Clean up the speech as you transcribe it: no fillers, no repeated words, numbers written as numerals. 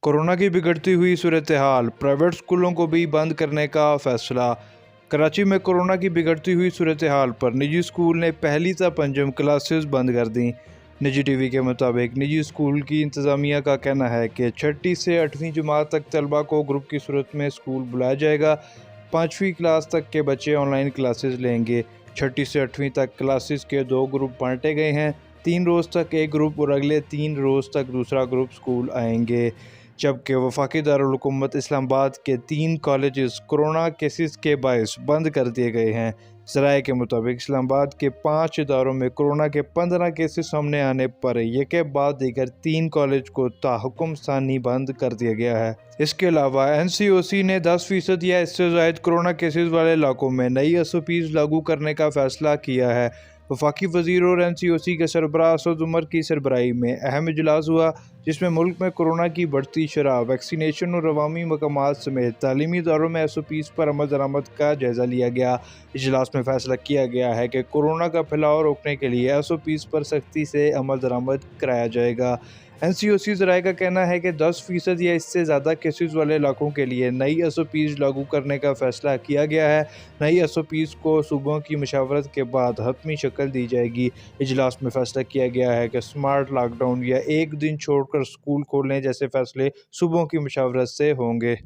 Corona की बिगड़ती हुई सूरत-ए-हाल, प्राइवेट स्कूलों को भी बंद करने का फैसला। कराची में कोरोना की बिगड़ती हुई सूरत-ए-हाल पर निजी स्कूल ने पहली से पंजम क्लासेस बंद कर दी। निजी टीवी के मुताबिक निजी स्कूल की इंतज़ामिया का कहना है कि छठी से 8वीं जमात तक तलबा को ग्रुप की सूरत में स्कूल बुलाया जाएगा। 5वीं क्लास तक के बच्चे ऑनलाइन क्लासेस लेंगे। छठी से 8वीं तक क्लासेस के 2 ग्रुप बांटे गए हैं। 3 रोज़ तक एक ग्रुप और अगले 3 रोज़ तक दूसरा ग्रुप स्कूल आएंगे। जबकि वफाकी दारुल हुकूमत इस्लामाबाद के 3 कॉलेजेस कोरोना केसेस के बायस बंद कर दिए गए हैं। ज़राए के मुताबिक इस्लामाबाद के 5 इदारों में कोरोना के 15 केसेस सामने आने पर यके बाद दीगर 3 कॉलेज को ताहुकुम सानी बंद कर दिया गया है। इसके अलावा NCOC ने 10% या इससे ज़ायद कोरोना केसेस वाले इलाकों में नई SOPs लागू करने का फैसला किया है। वफाकी वज़ीर और NCOC के सरबराह असद उमर की सरबराही में अहम इजलास हुआ, जिसमें मुल्क में कोरोना की बढ़ती शरह, वैक्सीनेशन और अवामी मकामात समेत तालीमी इदारों में SOPs पर अमल दरामद का जायज़ा लिया गया। इजलास में फैसला किया गया है कि कोरोना का फैलाव रोकने के लिए SOPs पर सख्ती से अमल दरामद कराया जाएगा। NCOC ज़राए का कहना है कि 10% या इससे ज़्यादा केसेस वाले इलाकों के लिए नई SOPs लागू करने का फैसला किया गया है। नई SOPs को सूबों की मशावरत के बाद हतमी शक्ल दी जाएगी। इजलास में फैसला किया गया है कि स्मार्ट लॉकडाउन या एक दिन छोड़कर स्कूल खोलने जैसे फैसले सूबों की मशावरत से होंगे।